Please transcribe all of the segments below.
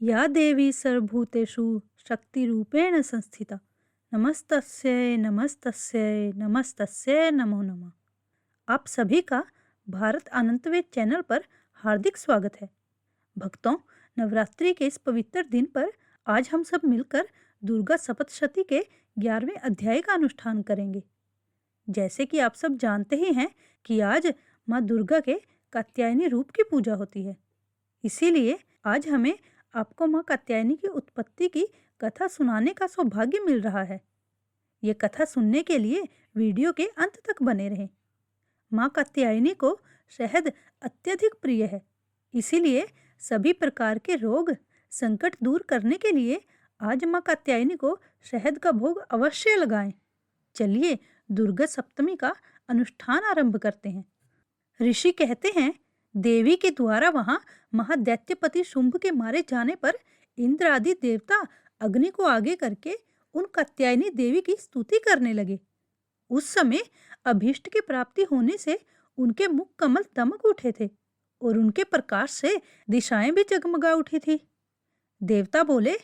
या देवी सर्वभूतेषु शक्तिरूपेण संस्थिता नमस्तस्यै नमस्तस्यै नमस्तस्यै नमो नमः। आप सभी का भारत अनंतवेद चैनल पर हार्दिक स्वागत है। भक्तों, नवरात्रि के इस पवित्र दिन पर आज हम सब मिलकर दुर्गा सप्तशती के 11वें अध्याय का अनुष्ठान करेंगे। जैसे कि आप सब जानते ही हैं कि आज माँ दुर्गा के कात्यायनी रूप की पूजा होती है। इसीलिए आज हमें आपको माँ कात्यायनी की उत्पत्ति की कथा सुनाने का सौभाग्य मिल रहा है। ये कथा सुनने के लिए वीडियो के अंत तक बने रहें। माँ कात्यायनी को शहद अत्यधिक प्रिय है, इसीलिए सभी प्रकार के रोग संकट दूर करने के लिए आज माँ कात्यायनी को शहद का भोग अवश्य लगाएं। चलिए दुर्गा सप्तमी का अनुष्ठान आरंभ करते हैं। ऋषि कहते हैं, देवी के द्वारा वहां महादैत्यपति शुंभ के मारे जाने पर इंद्र आदि देवता अग्नि को आगे करके उन कात्यायनी देवी की स्तुति करने लगे। उस समय अभीष्ट की प्राप्ति होने से उनके मुख कमल दमक उठे थे और उनके प्रकाश से दिशाएं भी जगमगा उठी थी। देवता बोले,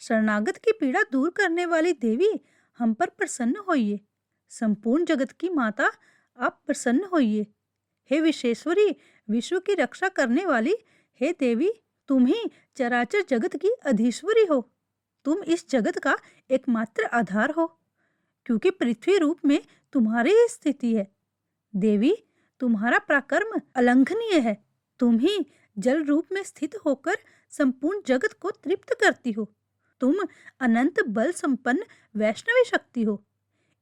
शरणागत की पीड़ा दूर करने वाली देवी हम पर प्रसन्न होइए। संपूर्ण जगत की माता आप प्रसन्न होइए। हे विश्वेश्वरी, विश्व की रक्षा करने वाली, हे देवी, तुम ही चराचर जगत की अधीश्वरी हो। तुम इस जगत का एकमात्र आधार हो, क्योंकि पृथ्वी रूप में तुम्हारी ही स्थिति है। देवी, तुम्हारा पराक्रम अलंघनीय है। तुम ही जल रूप में स्थित होकर संपूर्ण जगत को तृप्त करती हो। तुम अनंत बल संपन्न वैष्णवी शक्ति हो।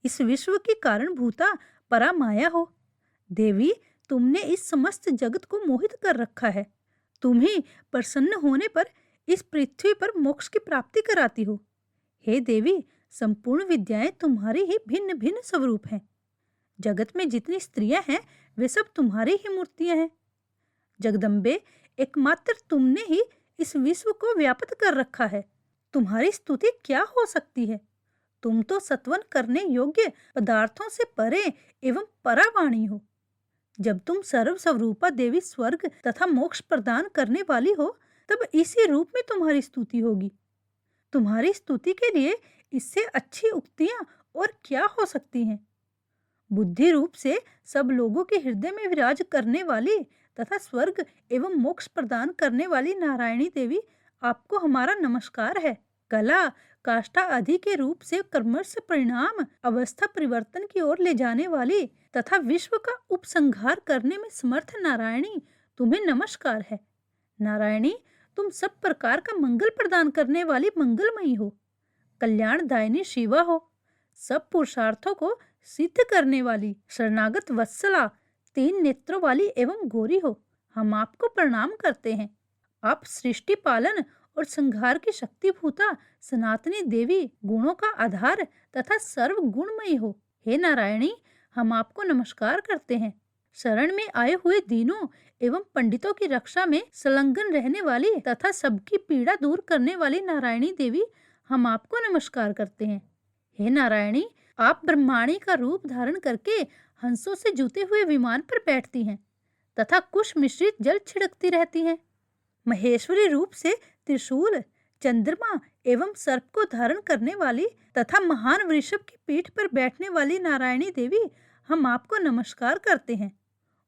इस विश्व की कारणभूता परामाया हो। देवी, तुमने इस समस्त जगत को मोहित कर रखा है। तुम ही प्रसन्न होने पर इस पृथ्वी पर मोक्ष की प्राप्ति कराती हो। हे देवी, संपूर्ण विद्याएं तुम्हारी ही भिन्न भिन्न स्वरूप हैं। जगत में जितनी स्त्रियां हैं वे सब तुम्हारी ही मूर्तियां हैं। जगदम्बे, एकमात्र तुमने ही इस विश्व को व्याप्त कर रखा है। तुम्हारी स्तुति क्या हो सकती है। तुम तो सत्वन करने योग्य पदार्थों से परे एवं परावाणी हो। जब तुम सर्व स्वरूपा देवी स्वर्ग तथा मोक्ष प्रदान करने वाली हो, तब इसी रूप में तुम्हारी स्तुति होगी। तुम्हारी स्तुति के लिए इससे अच्छी उक्तियां और क्या हो सकती हैं। बुद्धि रूप से सब लोगों के हृदय में विराज करने वाली तथा स्वर्ग एवं मोक्ष प्रदान करने वाली नारायणी देवी, आपको हमारा नमस्कार है। कला काष्ठा आदि के रूप से कर्मश परिणाम अवस्था परिवर्तन की ओर ले जाने वाली तथा विश्व का उपसंहार करने में समर्थ नारायणी, तुम्हें नमस्कार है। नारायणी, तुम सब प्रकार का मंगल प्रदान करने वाली मंगलमयी हो। कल्याणदायिनी शिवा हो। सब पुरुषार्थों को सिद्ध करने वाली शरणागत वत्सला, 3 नेत्रों वाली एवं गौरी हो। हम आपको प्रणाम करते हैं। आप सृष्टि पालन और संहार की शक्तिभूता सनातनी देवी, गुणों का आधार तथा सर्व गुणमयी हो। हे नारायणी, हम आपको नमस्कार करते हैं। शरण में आए हुए दीनों एवं पंडितों की रक्षा में संलग्न रहने वाली तथा सबकी पीड़ा दूर करने वाली नारायणी देवी, हम आपको नमस्कार करते हैं। हे नारायणी, आप ब्रह्माणी का रूप धारण करके हंसों से जुते हुए विमान पर बैठती हैं तथा कुश मिश्रित जल छिड़कती रहती हैं। महेश्वरी रूप से त्रिशूल, चंद्रमा एवं सर्प को धारण करने वाली तथा महान वृषभ की पीठ पर बैठने वाली नारायणी देवी, हम आपको नमस्कार करते हैं।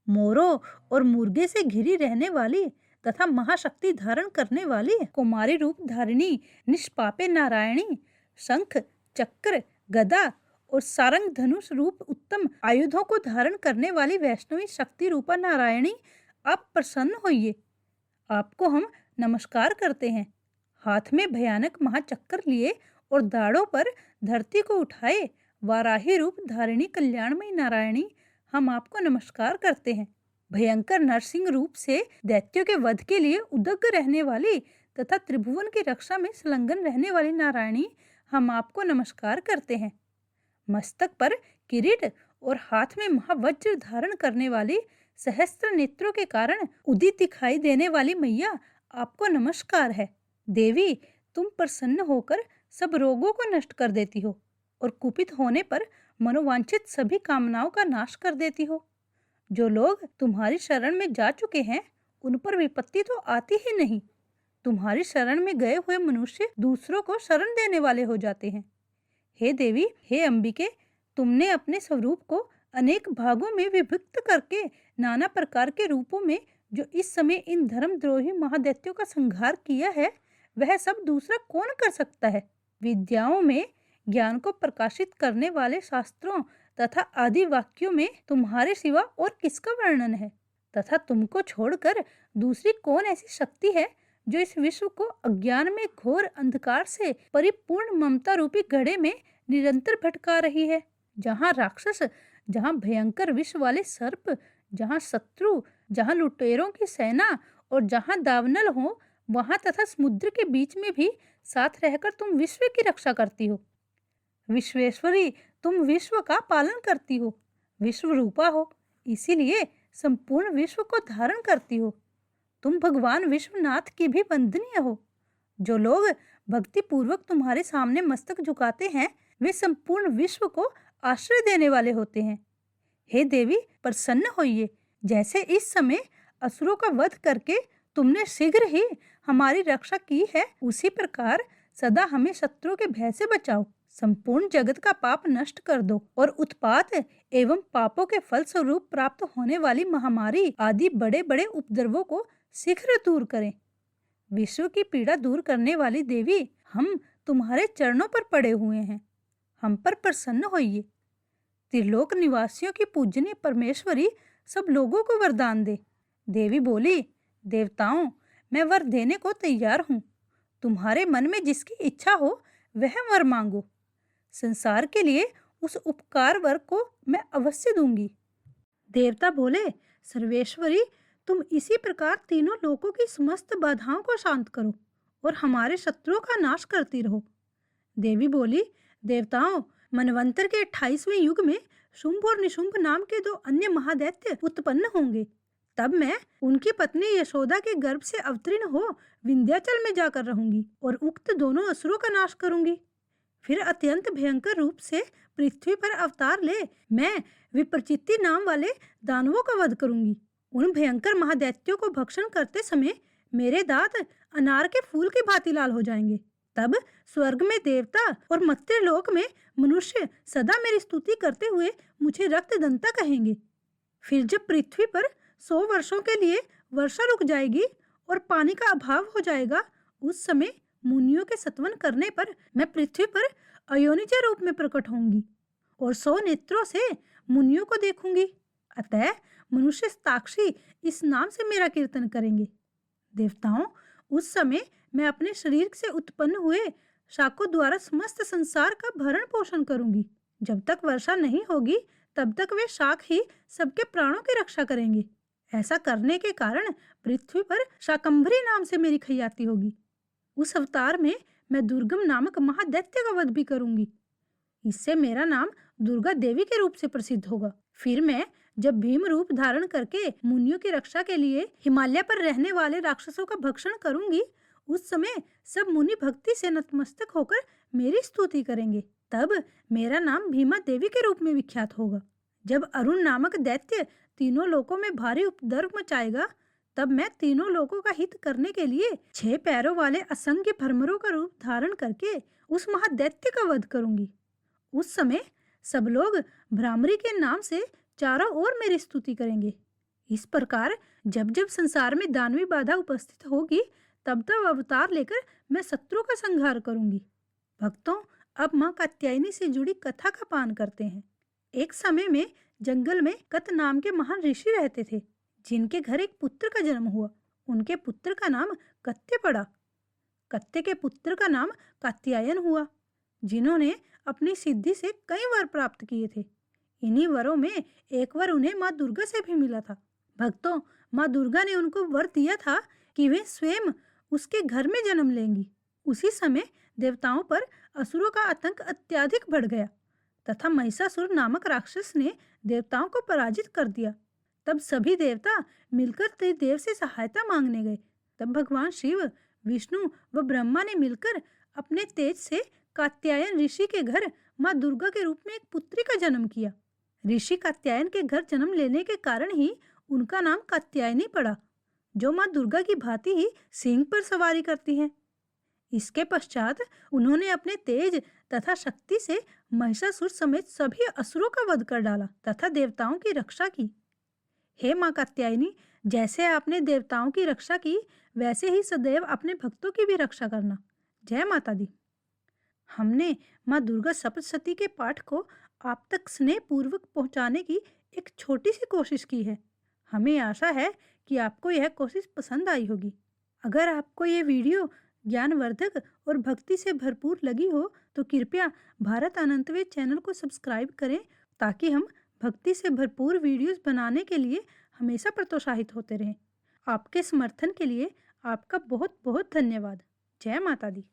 मोरों और मुर्गे से घिरी रहने वाली तथा महाशक्ति धारण करने वाली कुमारी रूप धारिणी निष्पापे नारायणी, शंख चक्र गदा और सारंग धनुष रूप उत्तम आयुधों को धारण करने वाली वैष्णवी शक्ति रूपा नारायणी, आप प्रसन्न होइए। आपको हम नमस्कार करते हैं। हाथ में भयानक महाचक्र लिए और दाढ़ों पर धरती को उठाए वाराही रूप धारिणी कल्याणमयी नारायणी, हम आपको नमस्कार करते हैं। भयंकर नरसिंह रूप से दैत्यों के वध के लिए उदग्र रहने वाली तथा त्रिभुवन की रक्षा में संलग्न रहने वाली नारायणी, हम आपको नमस्कार करते हैं। मस्तक पर किरीट और हाथ में महावज्र धारण करने वाली सहस्त्र नेत्रों के कारण उदित दिखाई देने वाली मैया, आपको नमस्कार है। देवी, तुम प्रसन्न होकर सब रोगों को नष्ट कर देती हो और कुपित होने पर मनोवांछित सभी कामनाओं का नाश कर देती हो। जो लोग तुम्हारी शरण में जा चुके हैं, उन पर विपत्ति तो आती ही नहीं। तुम्हारी शरण में गए हुए मनुष्य दूसरों को शरण देने वाले हो जाते हैं। हे देवी, हे अंबिके, तुमने अपने स्वरूप को अनेक भागों में विभक्त करके नाना प्रकार के रूपों में जो इस समय इन धर्मद्रोही महादैत्यों का संहार किया है, वह सब दूसरा कौन कर सकता है? विद्याओं में ज्ञान को प्रकाशित करने वाले शास्त्रों तथा आदि वाक्यों में तुम्हारे सिवा और किसका वर्णन है? तथा तुमको छोड़कर दूसरी कौन ऐसी शक्ति है जो इस विश्व को अज्ञान में घोर अंधकार से परिपूर्ण ममता रूपी घड़े में निरंतर भटका रही है? जहाँ राक्षस, जहाँ भयंकर विष वाले सर्प, जहाँ शत्रु, जहाँ लुटेरों की सेना और जहाँ दावनल हो, वहाँ तथा समुद्र के बीच में भी साथ रहकर तुम विश्व की रक्षा करती हो। विश्वेश्वरी, तुम विश्व का पालन करती हो, विश्व रूपा हो, इसीलिए संपूर्ण विश्व को धारण करती हो। तुम भगवान विश्वनाथ की भी वंदनीय हो। जो लोग भक्ति पूर्वक तुम्हारे सामने मस्तक झुकाते हैं, वे संपूर्ण विश्व को आश्रय देने वाले होते हैं। हे देवी, प्रसन्न होइए। जैसे इस समय असुरों का वध करके तुमने शीघ्र ही हमारी रक्षा की है, उसी प्रकार सदा हमें शत्रुओं के भय से बचाओ। संपूर्ण जगत का पाप नष्ट कर दो और उत्पात एवं पापों के फल स्वरूप प्राप्त होने वाली महामारी आदि बड़े बड़े उपद्रवों को शीघ्र दूर करें। विश्व की पीड़ा दूर करने वाली देवी, हम तुम्हारे चरणों पर पड़े हुए हैं, हम पर प्रसन्न होइए। त्रिलोक निवासियों की पूजनीय परमेश्वरी, सब लोगों को वरदान दे। देवी बोली, देवताओं, मैं वर देने को तैयार हूँ। तुम्हारे मन में जिसकी इच्छा हो वह वर मांगो। संसार के लिए उस उपकार वर को मैं अवश्य दूंगी। देवता बोले, सर्वेश्वरी, तुम इसी प्रकार तीनों लोकों की समस्त बाधाओं को शांत करो और हमारे शत्रुओं का नाश करती रहो। देवी बोली, देवताओं, मनवंतर के 28वें युग में शुंभ और निशुंभ नाम के 2 अन्य महादैत्य उत्पन्न होंगे। तब मैं उनकी पत्नी यशोदा के गर्भ से अवतीर्ण हो विंध्याचल में जाकर रहूंगी और उक्त दोनों असुरों का नाश करूंगी। फिर अत्यंत भयंकर रूप से पृथ्वी पर अवतार ले मैं विप्रचित्ति नाम वाले दानवों का वध करूंगी। उन भयंकर महादैत्यों को भक्षण करते समय मेरे दांत अनार के फूल की भांति लाल हो जाएंगे। तब स्वर्ग में देवता और मर्त्यलोक में मनुष्य सदा मेरी स्तुति करते हुए मुझे रक्तदंता कहेंगे। फिर जब पृथ्वी पर 100 वर्षों के लिए वर्षा रुक जाएगी और पानी का अभाव हो जाएगा, उस समय मुनियों के सत्वन करने पर मैं पृथ्वी पर अयोनिजा रूप में प्रकट होंगी और 100 नेत्रों से मुनियों को देखूंगी। अतः मनुष्य साक्षी इस नाम से मेरा कीर्तन करेंगे। देवताओं, उस समय मैं अपने शरीर से उत्पन्न हुए शाकों द्वारा समस्त संसार का भरण पोषण करूंगी। जब तक वर्षा नहीं होगी तब तक वे शाक ही सबके प्राणों की रक्षा करेंगे। ऐसा करने के कारण पृथ्वी पर शाकंभरी नाम से मेरी ख्याति होगी। उस अवतार में मैं दुर्गम नामक महादैत्य का वध भी करूंगी। इससे मेरा नाम दुर्गा देवी के रूप से प्रसिद्ध होगा। फिर मैं जब भीम रूप धारण करके मुनियों की रक्षा के लिए हिमालय पर रहने वाले राक्षसों का भक्षण करूंगी, उस समय सब मुनि भक्ति से नतमस्तक होकर मेरी स्तुति करेंगे। तब मेरा नाम भीमा देवी के रूप में विख्यात होगा। जब अरुण नामक दैत्य तीनों लोकों में भारी उपद्रव मचाएगा, तब मैं तीनों लोगों का हित करने के लिए 6 पैरों वाले असंख्य भ्रमरों का रूप धारण करके उस महादैत्य का वध करूंगी। उस समय सब लोग भ्रामरी के नाम से चारों ओर मेरी स्तुति करेंगे। इस प्रकार जब जब संसार में दानवी बाधा उपस्थित होगी, तब तब अवतार लेकर मैं शत्रुओं का संहार करूंगी। भक्तों, अब माँ कात्यायनी से जुड़ी कथा का पान करते हैं। एक समय में जंगल में कत नाम के महान ऋषि रहते थे, जिनके घर एक पुत्र का जन्म हुआ। उनके पुत्र का नाम कत्य पड़ा। कत्य के पुत्र का नाम कात्यायन हुआ, जिन्होंने अपनी सिद्धि से कई वर प्राप्त किए थे। इन्हीं वरों में एक वर उन्हें माँ दुर्गा से भी मिला था। भक्तों, माँ दुर्गा ने उनको वर दिया था कि वे स्वयं उसके घर में जन्म लेंगी। उसी समय देवताओं पर असुरों का आतंक अत्यधिक बढ़ गया तथा महिषासुर नामक राक्षस ने देवताओं को पराजित कर दिया। तब सभी देवता मिलकर त्रिदेव से सहायता मांगने गए। तब भगवान शिव, विष्णु व ब्रह्मा ने मिलकर अपने तेज से कात्यायन ऋषि के घर माँ दुर्गा के रूप में एक पुत्री का जन्म किया। ऋषि कात्यायन के घर जन्म लेने के कारण ही उनका नाम कात्यायनी पड़ा। जो माँ दुर्गा की भांति ही सिंह पर सवारी करती हैं। इसके पश्चात उन्होंने अपने तेज तथा शक्ति से महिषासुर समेत सभी असुरों का वध कर डाला तथा देवताओं की रक्षा की। हे माँ कात्यायनी, जैसे आपने देवताओं की रक्षा की, वैसे ही सदैव अपने भक्तों की भी रक्षा करना। जय माता दी। हमने माँ दुर्गा सप्तशती के पाठ को आप तक स्नेह पूर्वक पहुंचाने की एक छोटी सी कोशिश की है। हमें आशा है कि आपको यह कोशिश पसंद आई होगी। अगर आपको ये वीडियो ज्ञानवर्धक और भक्ति से भरपूर लगी हो तो कृपया भारत अनंतवेद चैनल को सब्सक्राइब करें, ताकि हम भक्ति से भरपूर वीडियोस बनाने के लिए हमेशा प्रोत्साहित होते रहें। आपके समर्थन के लिए आपका बहुत बहुत धन्यवाद। जय माता दी।